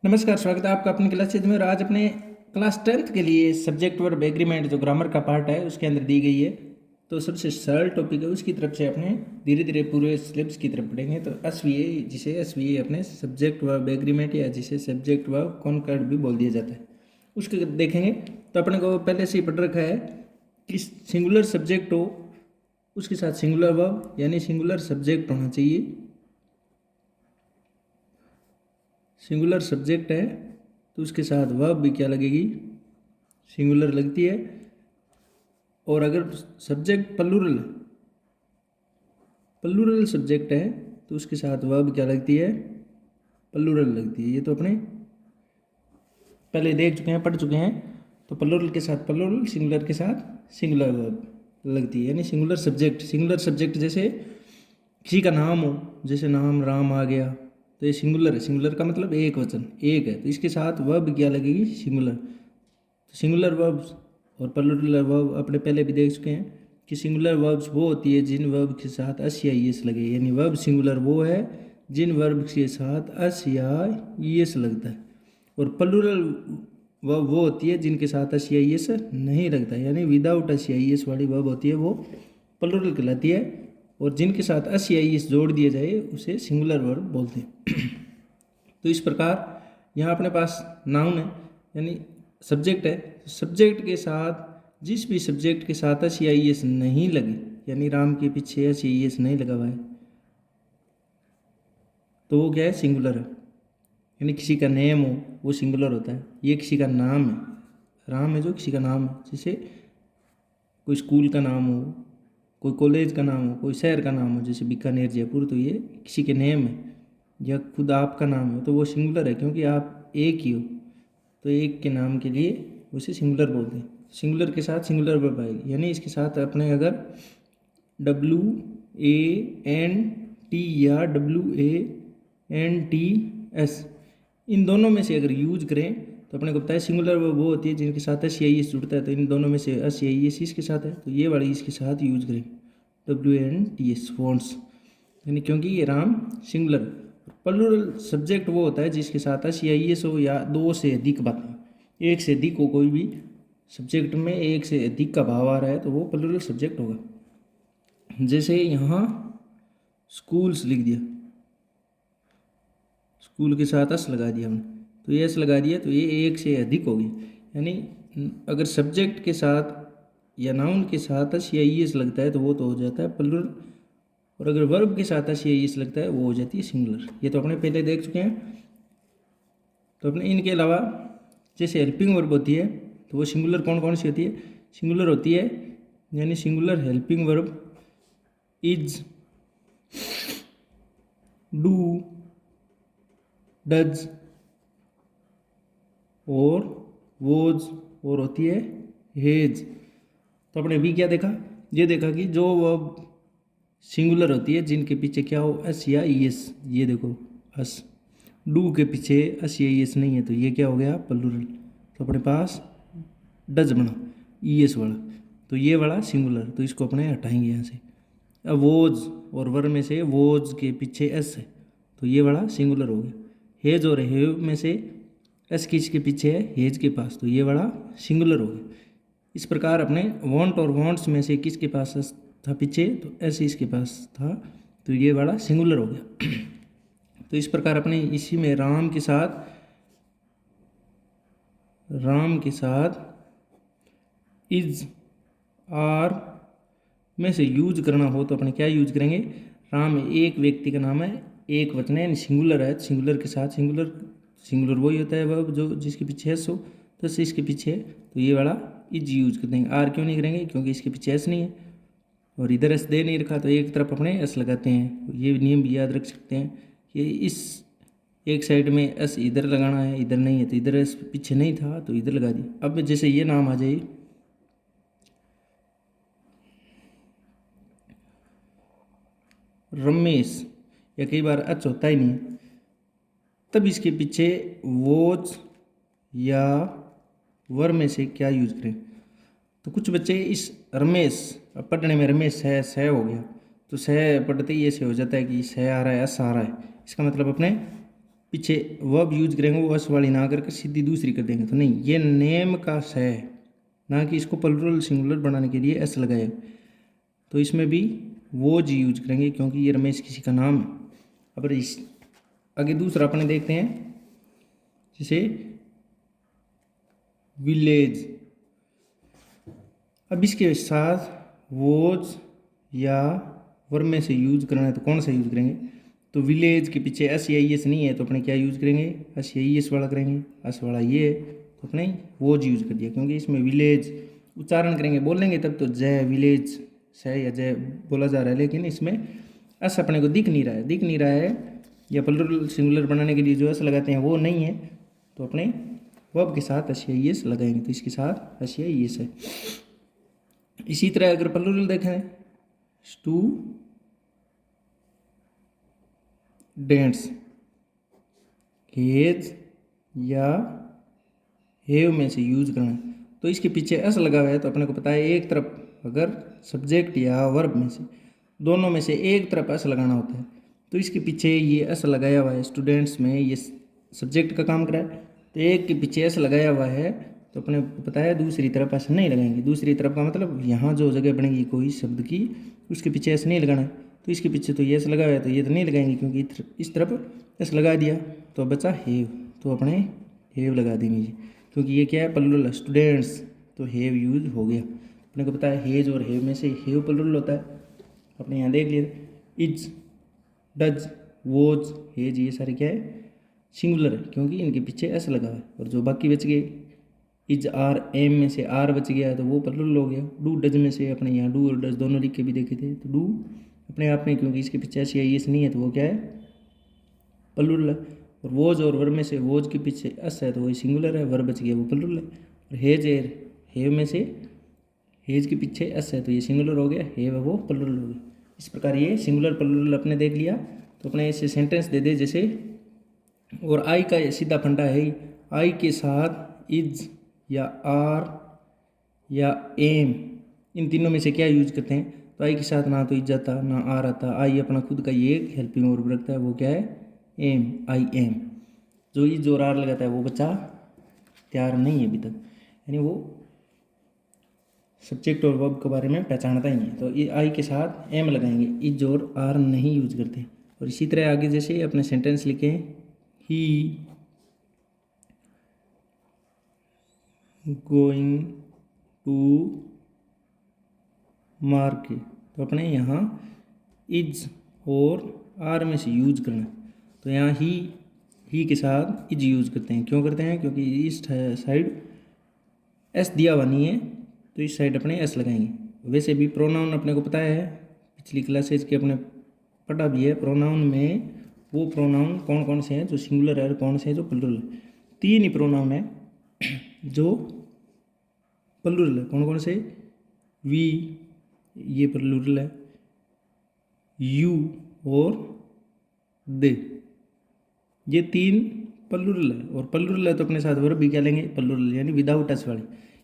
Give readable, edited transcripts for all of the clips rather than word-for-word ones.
नमस्कार, स्वागत है आपका अपनी क्लास में। और आज अपने क्लास 10th के लिए सब्जेक्ट वर्ब एग्रीमेंट जो ग्रामर का पार्ट है उसके अंदर दी गई है। तो सबसे सरल टॉपिक है, उसकी तरफ से अपने धीरे धीरे पूरे सिलेबस की तरफ पढ़ेंगे। तो एसवीए, जिसे एसवीए अपने सब्जेक्ट वर्ब एग्रीमेंट या जिसे सब्जेक्ट वर्ब कॉन्कर्ड भी बोल दिया जाता है, उसके देखेंगे। तो अपने को पहले से ही पढ़ रखा है कि सिंगुलर सब्जेक्ट हो, उसके साथ सिंगुलर वर्ब यानी सिंगुलर सब्जेक्ट होना चाहिए। सिंगुलर सब्जेक्ट है तो उसके साथ वर्ब भी क्या लगेगी, सिंगुलर लगती है। और अगर सब्जेक्ट प्लूरल सब्जेक्ट है तो उसके साथ वर्ब क्या लगती है, प्लूरल लगती है। ये तो अपने पहले देख चुके हैं, पढ़ चुके हैं। तो प्लूरल के साथ प्लूरल, सिंगुलर के साथ सिंगुलर वर्ब लगती है, यानी सिंगुलर सब्जेक्ट जैसे किसी का नाम हो, जैसे नाम राम आ गया तो ये सिंगुलर है। सिंगुलर का मतलब एक वचन, एक है, तो इसके साथ वर्ब क्या लगेगी, सिंगुलर। तो सिंगुलर वर्ब्स और प्लूरल वर्ब अपने पहले भी देख चुके हैं कि सिंगुलर वर्ब्स वो होती है जिन वर्ब के साथ अस या ईएस लगे, यानी वर्ब सिंगुलर वो है जिन वर्ब के साथ अस या ईएस लगता है। और प्लूरल वर्ब वो होती है जिनके साथ अस या ईएस नहीं लगता, यानी विदाउट अस या ईएस वाली वर्ब होती है वो प्लूरल कहलाती है। और जिनके साथ अस या ईएस जोड़ दिया जाए उसे सिंगुलर वर्ब बोलते हैं। तो इस प्रकार यहाँ अपने पास नाउन है यानी सब्जेक्ट है। सब्जेक्ट के साथ जिस भी सब्जेक्ट के साथ एस या ईएस नहीं लगे, यानी राम के पीछे एस या ईएस नहीं लगा हुआ है, तो वो क्या है, सिंगुलर है। यानी किसी का नेम हो वो सिंगुलर होता है। ये किसी का नाम है, राम है जो किसी का नाम है, जैसे कोई स्कूल का नाम हो, कोई कॉलेज का नाम हो, कोई शहर का नाम हो, जैसे बीकानेर जयपुर, तो ये किसी के नेम है। या खुद आपका नाम है तो वो सिंगुलर है क्योंकि आप एक ही हो, तो एक के नाम के लिए उसे सिंगुलर बोलते हैं। सिंगुलर के साथ सिंगुलर वर्ब आएगी, यानी इसके साथ अपने अगर WANT या WANTS इन दोनों में से अगर यूज करें तो अपने को पता है सिंगुलर वर्ब वो होती है जिनके साथ एस या ईएस जुड़ता है। तो इन दोनों में से एस या ईएस इसके साथ है, तो ये वाली इसके साथ यूज करें WANTS वॉन्ट्स, यानी क्योंकि ये राम सिंगुलर। प्लूरल सब्जेक्ट वो होता है जिसके साथ एस या ईएस हो या दो से अधिक बातें, एक से अधिक हो, कोई भी सब्जेक्ट में एक से अधिक का भाव आ रहा है तो वो प्लूरल सब्जेक्ट होगा। जैसे यहाँ स्कूल्स लिख दिया, स्कूल के साथ एस लगा दिया हमने, तो ये एस लगा दिया तो ये एक से अधिक हो गई। यानी अगर सब्जेक्ट के साथ या नाउन के साथ एस या ईएस लगता है तो वो तो हो जाता है प्लूरल, और अगर वर्ब के साथ एस या ईएस लगता है वो हो जाती है सिंगुलर। ये तो अपने पहले देख चुके हैं। तो अपने इनके अलावा जैसे हेल्पिंग वर्ब होती है तो वो सिंगुलर कौन कौन सी होती है, सिंगुलर होती है, यानी singular helping verb is, do, does और वोज, और होती है हेज। तो अपने भी क्या देखा, ये देखा कि जो वर्ब सिंगुलर होती है जिनके पीछे क्या हो, एस या ईएस। ये देखो एस, डू के पीछे एस या ईएस नहीं है तो ये क्या हो गया, प्लूरल। तो अपने पास डज बना ईएस वाला, तो ये वाला सिंगुलर, तो इसको अपने हटाएंगे यहाँ से। अब वोज और वर में से वोज के पीछे एस है तो ये वाला सिंगुलर हो गया। हेज और हेव में से एस किसके पीछे है, हेज के पास, तो ये वाला सिंगुलर हो गया। इस प्रकार अपने वॉन्ट और वॉन्ट्स में से किसके पास एस था पीछे, तो एस इसके पास था, तो ये वाला सिंगुलर हो गया। तो इस प्रकार अपने इसी में राम के साथ इज आर में से यूज करना हो तो अपने क्या यूज करेंगे, राम एक व्यक्ति का नाम है, एक वचन है, सिंगुलर है, सिंगुलर के साथ सिंगुलर वही होता है वर्ब जो जिसके पीछे एस हो, तो एस इसके पीछे है तो ये वाला इज यूज कर देंगे। आर क्यों नहीं करेंगे, क्योंकि इसके पीछे एस नहीं है और इधर एस दे नहीं रखा, तो एक तरफ अपने एस लगाते हैं। ये नियम भी याद रख सकते हैं कि इस एक साइड में एस इधर लगाना है, इधर नहीं है, तो इधर एस पीछे नहीं था तो इधर लगा दिया। अब जैसे ये नाम आ जाए रमेश, या कई बार एच होता ही नहीं, तब इसके पीछे वोज या वर में से क्या यूज करें। तो कुछ बच्चे इस रमेश पढ़ने में रमेश है सह हो गया, तो सह पढ़ते ही ऐसे हो जाता है कि सह आ रहा है एस आ रहा है, इसका मतलब अपने पीछे वर्ब यूज करेंगे वो एस वाली ना करके सीधी दूसरी कर देंगे, तो नहीं, ये नेम का स है, ना कि इसको प्लूरल सिंगुलर बनाने के लिए एस लगाए। तो इसमें भी वो जी यूज करेंगे क्योंकि ये रमेश किसी का नाम है। अब इस आगे दूसरा अपने देखते हैं, जैसे विलेज। अब इसके साथ वोज या वर्ब में से यूज करना है तो कौन सा यूज करेंगे? तो विलेज के पीछे एस या ई एस नहीं है तो अपने क्या यूज करेंगे? एस या ई एस वाला करेंगे। एस वाला ये है तो अपने वोज यूज कर दिया, क्योंकि इसमें विलेज उच्चारण करेंगे, बोलेंगे तब तो जय विलेज से या जय बोला जा रहा है, लेकिन इसमें एस अपने को दिख नहीं रहा है, या प्लूरल सिंगुलर बनाने के लिए जो एस लगाते हैं वो नहीं है, तो अपने वर्ब के साथ एस या ई एस लगाएंगे। तो इसके साथ एस या ई एस है। इसी तरह अगर प्लूरल देखें, स्टूडेंट्स, हेज या हेव में से यूज करना है तो इसके पीछे एस लगा हुआ है, तो अपने को पता है एक तरफ अगर सब्जेक्ट या वर्ब में से दोनों में से एक तरफ एस लगाना होता है, तो इसके पीछे ये एस लगाया हुआ है। स्टूडेंट्स में ये सब्जेक्ट का काम करा है, तो एक के पीछे एस लगाया हुआ है, तो अपने को पता है दूसरी तरफ ऐसा नहीं लगाएंगे। दूसरी तरफ का मतलब यहाँ जो जगह बनेगी कोई शब्द की, उसके पीछे ऐसा नहीं लगाना है। तो इसके पीछे तो ये ऐसा लगा हुआ है, तो ये तो नहीं लगाएंगे क्योंकि इस तरफ ऐसा लगा दिया, तो बचा हेव, तो अपने हेव लगा देंगे क्योंकि ये क्या है? प्लूरल। स्टूडेंट्स, तो हेव यूज हो गया। अपने को पता है हेज और हेव में से हेव प्लूरल होता है। अपने यहाँ देख लिया, इज, डज, वोज, हेज, ये सारे क्या है? सिंगुलर है, क्योंकि इनके पीछे एस लगा है। और जो बाकी बच गए, इज, आर, एम में से आर बच गया तो वो प्लूरल हो गया। डू, डज में से अपने यहाँ डू और डज दोनों लिख के भी देखे थे, तो डू अपने आप में, क्योंकि इसके पीछे एस या एस नहीं है, तो वो क्या है? प्लूरल है। और वोज और वर्ब में से वोज के पीछे एस है तो वही सिंगुलर है, वर्ब बच गया वो प्लूरल है। और हेज है, हेव में से हेज के पीछे एस है तो ये सिंगुलर हो गया, हेव है वो प्लूरल हो गया। इस प्रकार ये सिंगुलर प्लूरल अपने देख लिया। तो अपने इसे सेंटेंस दे दे जैसे, और आई का सीधा फंडा है ही, आई के साथ इज या आर या एम, इन तीनों में से क्या यूज करते हैं? तो आई के साथ ना तो इज आता ना आर आता। आई अपना खुद का ये एक हेल्पिंग वर्ब रखता है, वो क्या है? Am, I am. जो इज और आर लगाता है वो बच्चा तैयार नहीं है अभी तक, यानी वो सब्जेक्ट और वर्ब के बारे में पहचानता ही नहीं है। तो ये आई के साथ एम लगाएंगे, इज और आर नहीं यूज करते। और इसी तरह आगे जैसे अपने सेंटेंस लिखें, ही गोइंग टू मार्केट, तो अपने यहाँ इज और आर में से यूज करना। तो यहाँ ही के साथ इज यूज करते हैं। क्यों करते हैं? क्योंकि इस साइड एस दिया हुआ नहीं है, तो इस साइड अपने एस लगाएंगे। वैसे भी प्रोनाउन अपने को पता है, पिछली क्लासेज के अपने पढ़ा भी है। प्रोनाउन में वो प्रोनाउन कौन कौन से हैं जो सिंगुलर है और कौन से हैं जो प्लूरल है। 3 ही प्रोनाउन है जो प्लूरल है। कौन कौन से? वी, ये प्लूरल है, यू और दे, ये 3 प्लूरल है। और प्लूरल है तो अपने साथ वर्ब भी क्या लेंगे? प्लूरल, यानी विदाउट एस वाली।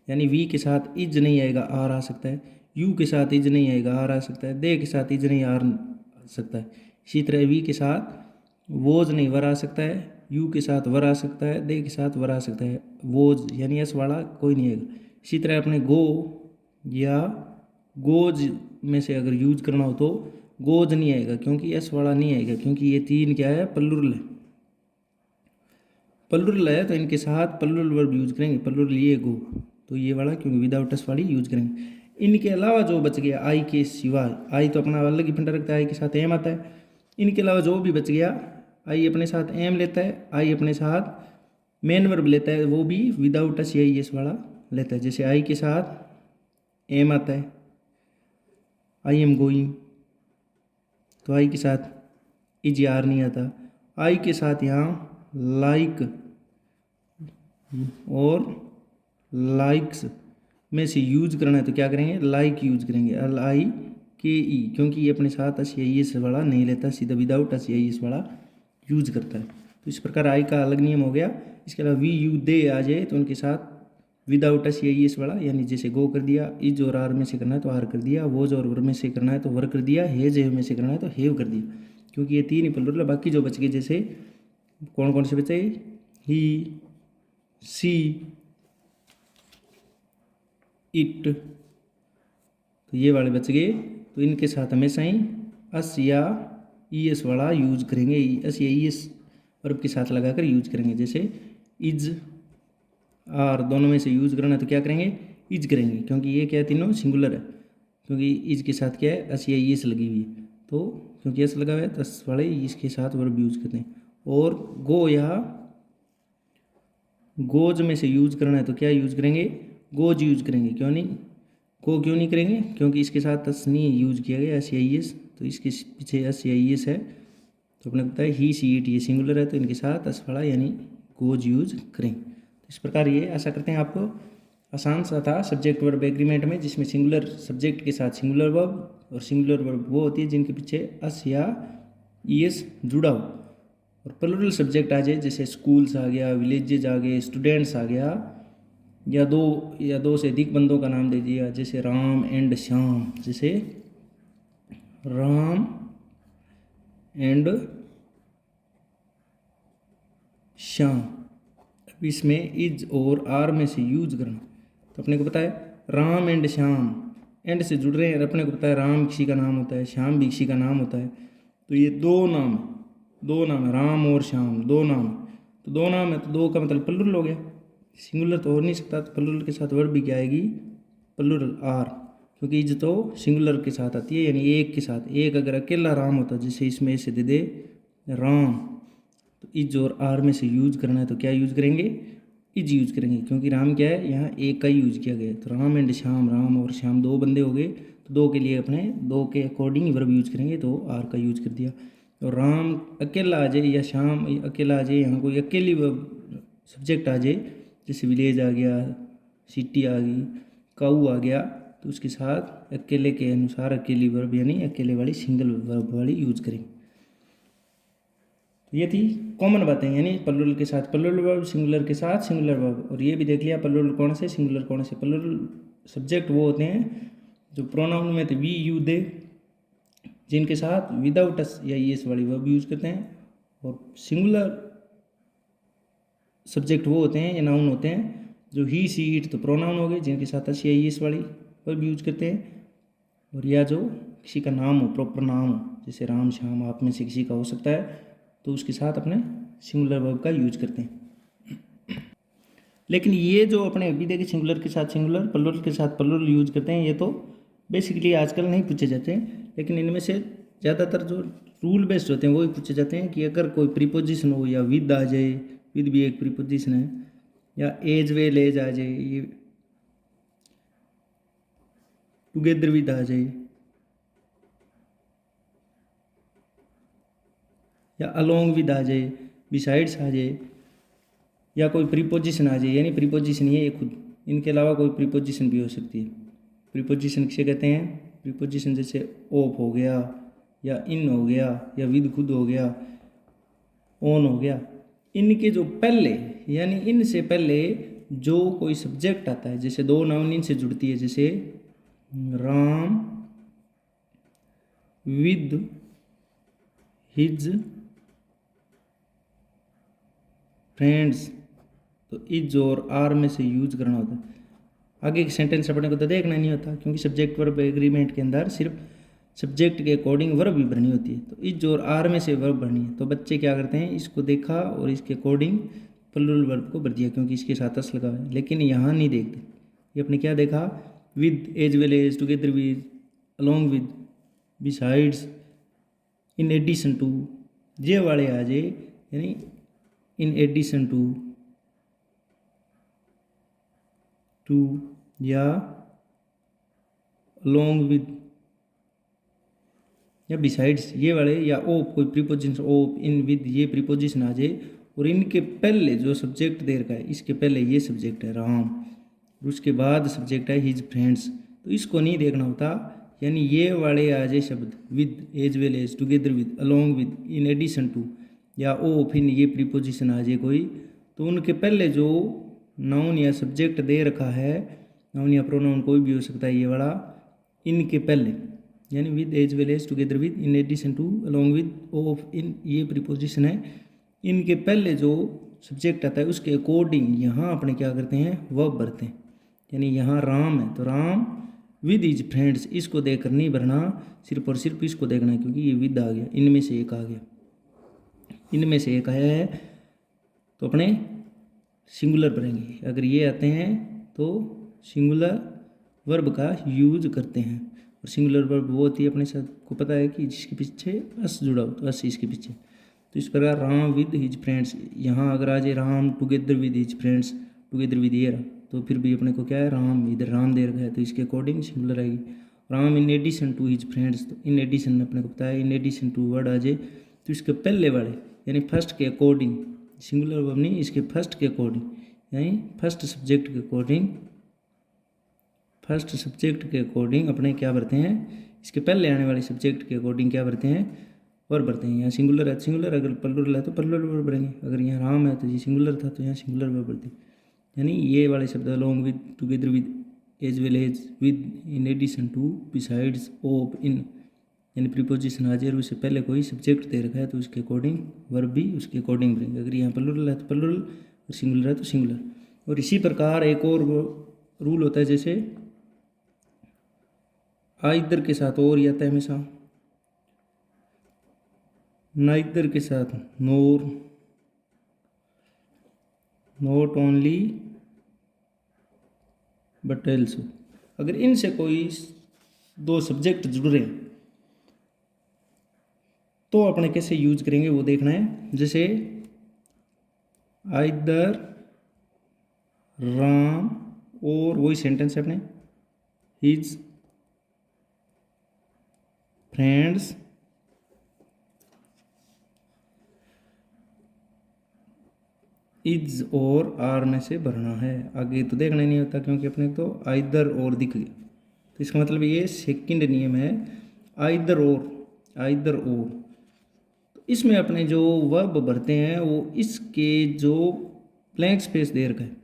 यानी वी के साथ इज नहीं आएगा, आर आ सकता है। यू के साथ इज नहीं आएगा, आर आ सकता है। दे के साथ इज नहीं, आर आ सकता है। इसी तरह वी के साथ वोज नहीं, वर आ सकता है। यू के साथ वर आ सकता है, दे के साथ वर आ सकता है। वोज यानी एस वाला कोई नहीं आएगा। इसी तरह अपने गो या गोज में से अगर यूज करना हो तो गोज नहीं आएगा, क्योंकि एस वाला नहीं आएगा, क्योंकि ये 3 क्या है? प्लूरल है। प्लूरल है तो इनके साथ प्लूरल वर्ब यूज करेंगे। प्लूरल ये गो, तो ये वाला क्योंकि विदाउट एस वाली यूज करेंगे। इनके अलावा जो बच गया आई के सिवा, आई तो अपना अलग ही फंडा रखता है, आई के साथ एम आता है। इनके अलावा जो भी बच गया, आई अपने साथ एम लेता है, आई अपने साथ मेन वर्ब लेता है, वो भी विदाउट एस या एस वाला लेता है। जैसे आई के साथ एम आता है, आई एम गोइंग, तो आई के साथ इज आर नहीं आता। आई के साथ यहाँ लाइक और लाइक्स में से यूज करना है तो क्या करेंगे? लाइक यूज करेंगे, LIKE, क्योंकि ये अपने साथ एस या एस वाला नहीं लेता, सीधा विदाउट एस या एस वाला यूज करता है। तो इस प्रकार आई का अलग नियम हो गया। इसके अलावा वी, यू, दे आ जाए तो उनके साथ विदाउट एस या एस वाला, यानी जैसे गो कर दिया, इज और आर में से करना है तो आर कर दिया, वोज और वर में से करना है तो वर कर दिया, हेज हेव में से करना है तो हेव कर दिया, क्योंकि ये 3 ही प्लूरल है। बाकी जो बच गए जैसे कौन कौन से बचे? ही, सी, इट, तो ये वाले बच गए। तो इनके साथ हमेशा ही अस या ई एस वाला यूज करेंगे, अस या ई एस वर्ब के साथ लगाकर यूज करेंगे। जैसे इज, आर दोनों में से यूज करना है तो क्या करेंगे? इज करेंगे, क्योंकि ये क्या है, तीनों सिंगुलर है। क्योंकि इज के साथ क्या है? अस या ई एस लगी हुई है, तो क्योंकि एस लगा हुआ है तो अस वाले इसके साथ वर्ब यूज करते हैं। और गो या गोज में से यूज करना है तो क्या यूज करेंगे? गोज यूज करेंगे। क्यों नहीं? गो क्यों नहीं करेंगे? क्योंकि इसके साथ अस नहीं यूज किया गया, एस या ई एस, तो इसके पीछे एस या ई एस है। तो अपने को पता है ही, सी, इट ये सिंगुलर है, तो इनके साथ अस वाला यानी गोज यूज करें। तो इस प्रकार ये ऐसा करते हैं। आपको आसान सा था सब्जेक्ट वर्ब एग्रीमेंट में, जिसमें सिंगुलर सब्जेक्ट के साथ सिंगुलर वर्ब, और सिंगुलर वर्ब वो होती है जिनके पीछे अस या ई एस जुड़ा हो। और प्लूरल सब्जेक्ट आ जाए, जैसे स्कूल्स आ गया, विलेजेज आ गए, स्टूडेंट्स आ गया, या दो से अधिक बंदों का नाम दे दिया, जैसे राम एंड श्याम, जैसे राम एंड श्याम। अब इसमें इज और आर में से यूज करना, तो अपने को पता है राम एंड श्याम, एंड से जुड़ रहे हैं। अपने को पता है राम किसी का नाम होता है, श्याम भी किसी का नाम होता है, तो ये दो नाम है, राम और श्याम दो नाम। तो दो नाम है तो दो का मतलब प्लूरल हो गया, सिंगुलर तो हो नहीं सकता। तो प्लूरल के साथ वर्ब भी क्या आएगी? प्लूरल, आर, क्योंकि इज तो सिंगुलर के साथ आती है, यानी एक के साथ। एक अगर अकेला राम होता, जैसे इसमें ऐसे दे दे राम, तो इज और आर में से यूज करना है तो क्या यूज करेंगे? इज यूज करेंगे, क्योंकि राम क्या है, यहाँ एक का ही यूज किया गया है। तो राम एंड श्याम, राम और श्याम दो बंदे हो गए, तो दो के लिए अपने दो के अकॉर्डिंग वर्ब यूज करेंगे, तो आर का यूज कर दिया। और राम अकेला आ जाए या श्याम अकेला आ जाए, यहाँ कोई अकेली वर्ब सब्जेक्ट आ जाए, जैसे विलेज आ गया, सिटी आ गई, काऊ आ गया, तो उसके साथ अकेले के अनुसार अकेली वर्ब यानी अकेले वाली सिंगल वर्ब वाली यूज करेंगे। तो ये थी कॉमन बातें, यानी प्लूरल के साथ प्लूरल वर्ब, सिंगुलर के साथ सिंगुलर वर्ब। और ये भी देख लिया प्लूरल कौन से, सिंगुलर कौन से। प्लूरल सब्जेक्ट वो होते हैं जो प्रोनाउन में थे वी, यू, दे, जिनके साथ विदाउट अस या एस वाली वर्ब यूज करते हैं। और सिंगुलर सब्जेक्ट वो होते हैं या नाउन होते हैं जो ही, सी, इट तो प्रोनाउन हो गए, जिनके साथ अस या एस वाली वर्ब यूज करते हैं। और या जो किसी का नाम हो, प्रॉपर नाम हो, जैसे राम, श्याम, आप में से किसी का हो सकता है, तो उसके साथ अपने सिंगुलर वर्ब का यूज करते हैं। लेकिन ये जो अपने अभी देखे सिंगुलर के साथ सिंगुलर, प्लूरल के साथ प्लूरल यूज करते हैं, ये तो बेसिकली आजकल नहीं पूछे जाते हैं। लेकिन इनमें से ज़्यादातर जो रूल बेस्ड होते हैं वो ही पूछे जाते हैं कि अगर कोई प्रीपोजिशन हो या विद आ जाए, विद भी एक प्रीपोजिशन है, या एज वेल एज आ जाए, ये टुगेदर विद आ जाए, या अलोंग विद आ जाए, बिसाइड्स आ जाए, या कोई प्रीपोजिशन आ जाए, यानी प्रीपोजिशन ये खुद, इनके अलावा कोई प्रीपोजिशन भी हो सकती है। प्रीपोजिशन किसे कहते हैं? प्रीपोजिशन जैसे ऑफ हो गया, या इन हो गया, या विद खुद हो गया, ऑन हो गया। इनके जो पहले, यानी इनसे पहले जो कोई सब्जेक्ट आता है, जैसे दो नाउन इनसे जुड़ती है, जैसे राम विद हिज फ्रेंड्स, तो इज और आर में से यूज करना होता है। आगे के सेंटेंस अपने को तो देखना नहीं होता, क्योंकि सब्जेक्ट वर्ब एग्रीमेंट के अंदर सिर्फ सब्जेक्ट के अकॉर्डिंग वर्ब भी भरनी होती है। तो इज और आर में से वर्ब भरनी है, तो बच्चे क्या करते हैं, इसको देखा और इसके अकॉर्डिंग प्लूरल वर्ब को भर दिया, क्योंकि इसके साथ अस लगा है। लेकिन यहाँ नहीं देखते, ये अपने क्या देखा, with, as well as, together with, along with, besides, in addition to, ये वाले आ जाए, यानी इन एडिशन टू, या अलोंग विद, या बिसाइड्स, ये वाले, या ओप, कोई प्रीपोजिशन ओप, इन, विद, ये प्रीपोजिशन आ जाए, और इनके पहले जो सब्जेक्ट दे रखा है, इसके पहले ये सब्जेक्ट है राम, और उसके बाद सब्जेक्ट है हिज फ्रेंड्स, तो इसको नहीं देखना होता। यानी ये वाले आ जाए शब्द with, as well as, together with, along with, in addition to, या ओप, इन, ये प्रीपोजिशन आ जाए कोई, तो उनके पहले जो नाउन या सब्जेक्ट दे रखा है, नाउन या प्रोनाउन कोई भी हो सकता है, ये वाला इनके पहले, यानी with, as well as, together with, in addition to, along with, of, in, ये प्रीपोजिशन है, इनके पहले जो सब्जेक्ट आता है उसके अकॉर्डिंग यहाँ अपने क्या करते हैं, वर्ब भरते हैं। यानी यहाँ राम है तो राम विद इज फ्रेंड्स, इसको देखकर नहीं भरना, सिर्फ और सिर्फ इसको देखना है क्योंकि ये विद आ गया, इनमें से एक आ गया, इनमें से एक आया है तो अपने सिंगुलर भरेंगे। अगर ये आते हैं तो सिंगुलर वर्ब का यूज करते हैं। और सिंगुलर वर्ब वो होती है, अपने साथ को पता है कि जिसके पीछे अस जुड़ा हो, तो अस इसके पीछे। तो इस प्रकार राम विद हिज फ्रेंड्स, यहाँ अगर आ जाए Ram together with his friends, together with ये रहा, तो फिर भी अपने को क्या है, राम, इधर राम दे रखा है तो इसके अकॉर्डिंग सिंगुलर आएगी। Ram in addition to his friends, तो इन एडिशन में अपने को पता है इन एडिशन टू वर्ड आ जाए तो इसके पहले वाले यानी फर्स्ट के अकॉर्डिंग, सिंगुलर वर्ब नहीं, इसके फर्स्ट के अकॉर्डिंग, यानी फर्स्ट सब्जेक्ट के अकॉर्डिंग, फर्स्ट सब्जेक्ट के अकॉर्डिंग अपने क्या भरते हैं, इसके पहले आने वाले सब्जेक्ट के अकॉर्डिंग क्या भरते हैं, वर्ब भरते हैं। यहाँ सिंगुलर है सिंगुलर, अगर प्लूरल है तो प्लूरल वर्ब भरेंगे। अगर यहाँ राम है तो ये सिंगुलर था तो यहाँ सिंगुलर वर्ब भरते हैं। यानी ये वाले शब्द along with, together with, as well as, with, in addition to, besides, of, in, यानी प्रीपोजिशन आ जाए और उससे पहले कोई सब्जेक्ट दे रखा है तो उसके अकॉर्डिंग वर्ब भी उसके अकॉर्डिंग भरेंगे। अगर यहाँ प्लूरल है तो प्लूरल और सिंगुलर है तो सिंगुलर। और इसी प्रकार एक और रूल होता है, जैसे आइदर के साथ और ही आता है हमेशा, नाइदर के साथ नोर, नॉट ओनली बट एल्सो। अगर इनसे कोई दो सब्जेक्ट जुड़ रहे हैं तो अपने कैसे यूज करेंगे वो देखना है। जैसे आइदर राम, और वही सेंटेंस है अपने, हिज फ्रेंड्स इज और आर में से भरना है। आगे तो देखना ही नहीं होता क्योंकि अपने तो आइदर और दिख गया, तो इसका मतलब ये सेकंड नियम है, आइदर और, आइदर और। तो इसमें अपने जो वर्ब भरते हैं वो इसके जो ब्लैंक स्पेस दे रखा है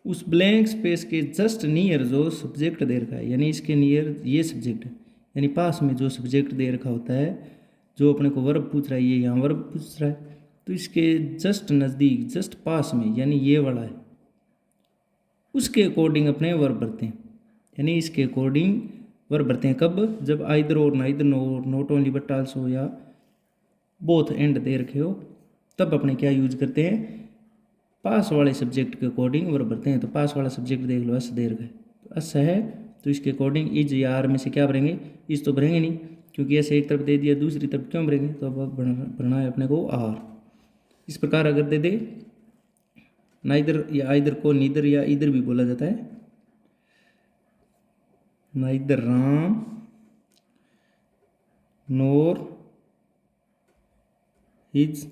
उस ब्लैंक स्पेस के जस्ट नियर जो सब्जेक्ट दे रखा है, यानी इसके नियर ये सब्जेक्ट है, यानी पास में जो सब्जेक्ट दे रखा होता है, जो अपने को वर्ब पूछ रहा है, ये यहाँ वर्ब पूछ रहा है, तो इसके जस्ट नज़दीक, जस्ट पास में, यानी ये वाला है, उसके अकॉर्डिंग अपने वर्ब भरते हैं। यानी इसके अकॉर्डिंग वर्ब भरते हैं कब, जब आइदर और, neither NOR, not only but also या बोथ एंड दे रखे हो, तब अपने क्या यूज करते हैं, पास वाले सब्जेक्ट के अकॉर्डिंग वर्ब भरते हैं। तो पास वाला सब्जेक्ट देख लो, अस दे रखा है, तो अस है तो इसके अकॉर्डिंग इज या आर में से क्या भरेंगे, इज तो भरेंगे नहीं क्योंकि ऐसे एक तरफ दे दिया, दूसरी तरफ क्यों भरेंगे, तो अब भरना है अपने को आर। इस प्रकार अगर दे दे, नाइदर या आइदर को नीदर या इधर भी बोला जाता है, नाइदर राम नोर हिज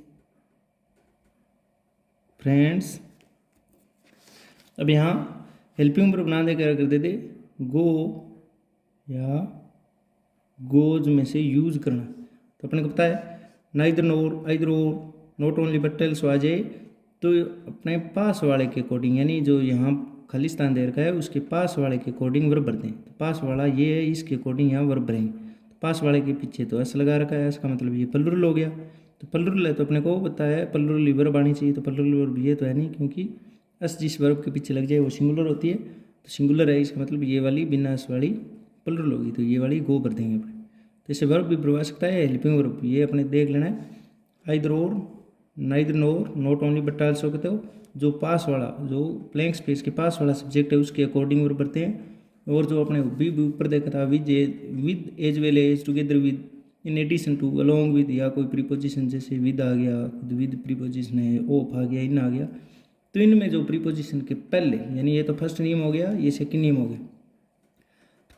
फ्रेंड्स। अब यहाँ हेल्पिंग वर्ब बना देकर अगर दे दे, गो या गोज में से यूज करना, तो अपने को पता है नाइदर नोर, आइदर और, नॉट ओनली बट एल्सो आ जाए तो अपने पास वाले के अकॉर्डिंग, यानी जो यहाँ खालिस्तान दे रखा है उसके पास वाले के अकॉर्डिंग वर्ब भरते हैं। तो पास वाला ये है, इसके अकॉर्डिंग यहाँ वर्ब भरेंगे। तो पास वाले के पीछे तो एस लगा रखा है, इसका मतलब ये प्लूरल हो गया। तो प्लूरल है तो अपने को पता है प्लूरल वर्ब आनी चाहिए, तो प्लूरल वर्ब ये तो है नहीं क्योंकि एस जिस वर्ब के पीछे लग जाए वो सिंगुलर होती है, तो सिंगुलर है, इसका मतलब ये वाली बिना एस वाली प्लूरल होगी, तो ये वाली गो भर देंगे अपने। तो इसे वर्ब भी भरवा सकता है, हेल्पिंग वर्ब ये अपने देख लेना है, आइदर और, neither NOR, not only but also कहते हो, जो पास वाला, जो ब्लैंक स्पेस के पास वाला सब्जेक्ट है उसके अकॉर्डिंग वर्ब भरते हैं। और जो अपने भी ऊपर देखा था, with as well as, together with, in addition to, along with, या कोई प्रीपोजिशन जैसे विद आ गया, विद प्रीपोजिशन है, ऑफ आ गया, इन आ गया, तो इनमें जो प्रीपोजिशन के पहले, यानी ये तो फर्स्ट नियम हो गया, ये सेकंड नियम हो गया।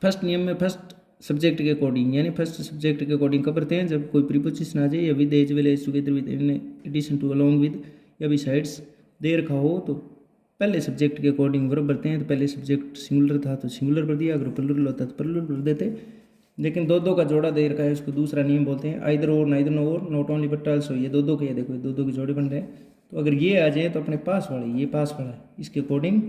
फर्स्ट नियम में फर्स्ट सब्जेक्ट के अकॉर्डिंग, यानी फर्स्ट सब्जेक्ट के अकॉर्डिंग कब करते हैं, जब कोई प्रीपोजिशन आ जाए, या with as well as, together with, in addition to, along with, या बिसाइड्स दे रखा हो, तो पहले सब्जेक्ट के अकॉर्डिंग वर्ब भरते हैं। तो पहले सब्जेक्ट सिंगुलर था तो सिंगुलर भर दिया, अगर प्लूरल होता तो प्लूरल भर देते, लेकिन दो का जोड़ा दे रखा है, उसको दूसरा नियम बोलते हैं, आइदर और, neither NOR, not only but also, ये दो के, देखो दो की जोड़े बन रहे हैं। तो अगर ये आ जाए तो अपने पास वाले, ये पास वाला है, इसके अकॉर्डिंग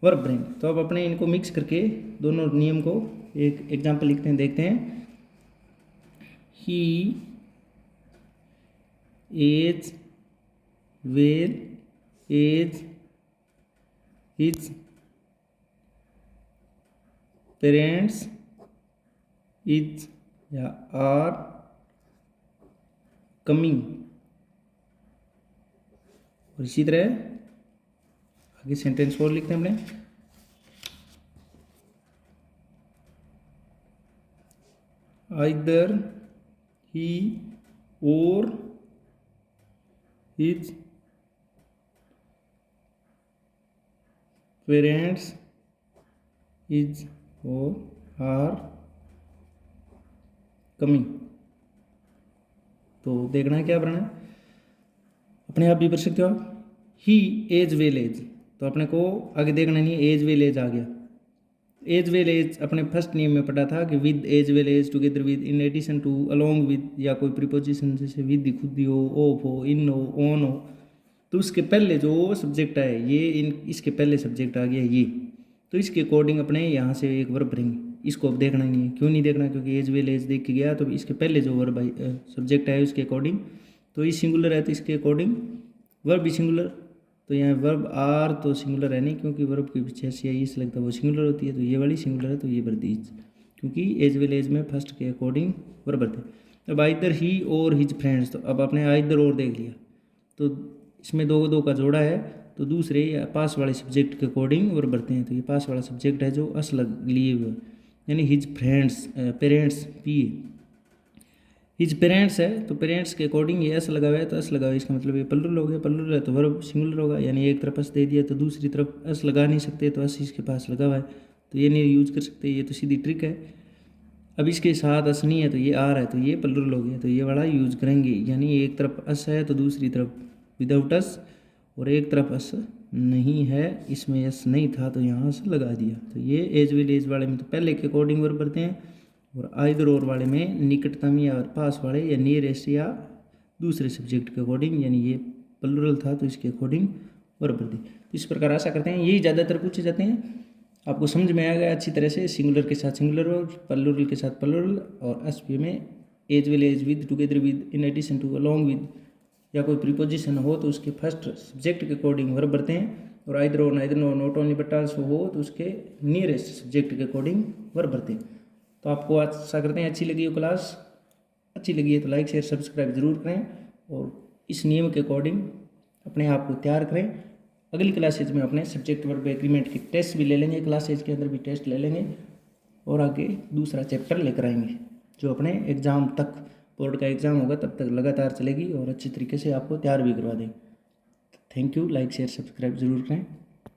वर्ब भरेंगे। तो अब अपने इनको मिक्स करके दोनों नियम को एक एग्जाम्पल लिखते हैं, देखते हैं। He as well as his parents is या आर कमिंग। और इसी तरह आगे सेंटेंस और लिखते हैं हमने, आइदर ही और हिज पेरेंट्स इज और आर कमिंग। तो देखना है क्या बनाना है, अपने आप भी कर सकते हो आप। ही एज वेल एज, तो अपने को आगे देखना नहीं है, एज वेल एज आ गया। एज वेल एज अपने फर्स्ट नियम में पढ़ा था कि with as well as, together with, in addition to, along with, या कोई प्रीपोजिशन जैसे विद खुद हो, ऑफ हो, इन हो, ऑन हो, तो उसके पहले जो सब्जेक्ट है ये इसके पहले सब्जेक्ट आ गया ये, तो इसके अकॉर्डिंग अपने यहाँ से एक वर्ब भरेंगे। इसको अब देखना नहीं है, क्यों नहीं देखना, क्योंकि एज वेल एज देख के गया, तो इसके पहले जो वर्ब सब्जेक्ट है उसके अकॉर्डिंग, तो ये सिंगुलर है तो इसके अकॉर्डिंग वर्ब भी सिंगुलर। तो यहाँ वर्ब आर तो सिंगुलर है नहीं, क्योंकि वर्ब के पीछे ऐसी आई इस लगता है वो सिंगुलर होती है, तो ये वाली सिंगुलर है, तो ये भर दी, क्योंकि एज वेल एज में फर्स्ट के अकॉर्डिंग वर्ब भरते। अब आइदर ही और हिज फ्रेंड्स, तो अब आपने आइदर और देख लिया, तो इसमें दो दो का जोड़ा है, तो दूसरे या पास वाले सब्जेक्ट के अकॉर्डिंग वर्ब भरते हैं। तो ये पास वाला सब्जेक्ट है जो अस लिए हुए, यानी his friends parents P, his parents है तो पेरेंट्स के अकॉर्डिंग ये एस लगा हुआ है, तो एस लगा हुआ है, इसका मतलब ये प्लुरल हो गया, प्लुरल है तो वर्ब सिंगुलर होगा, यानी एक तरफ एस दे दिया तो दूसरी तरफ एस लगा नहीं सकते, तो एस इसके पास लगा हुआ है तो ये नहीं यूज कर सकते, ये तो सीधी ट्रिक है। अब इसके साथ एस नहीं है तो ये आर है, तो ये प्लुरल हो गया, तो ये वाला यूज करेंगे, यानी एक तरफ एस है तो दूसरी तरफ विदाउट एस, और एक तरफ एस नहीं है, इसमें एस नहीं था तो यहाँ से लगा दिया। तो ये एज विल एज वाले में तो पहले के अकॉर्डिंग वर्ब भरते हैं, और आइदर और वाले में निकटतम या पास वाले या नियरेस्ट या दूसरे सब्जेक्ट के अकॉर्डिंग, यानी ये प्लुरल था तो इसके अकॉर्डिंग वर्ब भर दी। तो इस प्रकार आशा करते हैं यही ज़्यादातर पूछे जाते हैं, आपको समझ में आ गया अच्छी तरह से। सिंगुलर के साथ सिंगुलर वर्ब, प्लुरल के साथ प्लुरल, और एसपी में as well as, with, together with, in addition to, along with, या कोई प्रीपोजिशन हो तो उसके फर्स्ट सब्जेक्ट के अकॉर्डिंग वर्ब भरते हैं, और आइदर और neither no, not only but also हो तो उसके नियरेस्ट सब्जेक्ट के अकॉर्डिंग वर्ब भरते हैं। तो आपको आशा करते हैं अच्छी लगी हो क्लास, अच्छी लगी है तो लाइक शेयर सब्सक्राइब जरूर करें, और इस नियम के अकॉर्डिंग अपने आप को तैयार करें। अगली क्लासेज में अपने सब्जेक्ट वर्ब एग्रीमेंट के टेस्ट भी ले लेंगे, क्लासेज के अंदर भी टेस्ट ले लेंगे, और आगे दूसरा चैप्टर लेकर आएंगे जो अपने एग्ज़ाम तक, बोर्ड का एग्ज़ाम होगा तब तक लगातार चलेगी, और अच्छी तरीके से आपको तैयार भी करवा देंगे। Thank you, like share subscribe जरूर करें।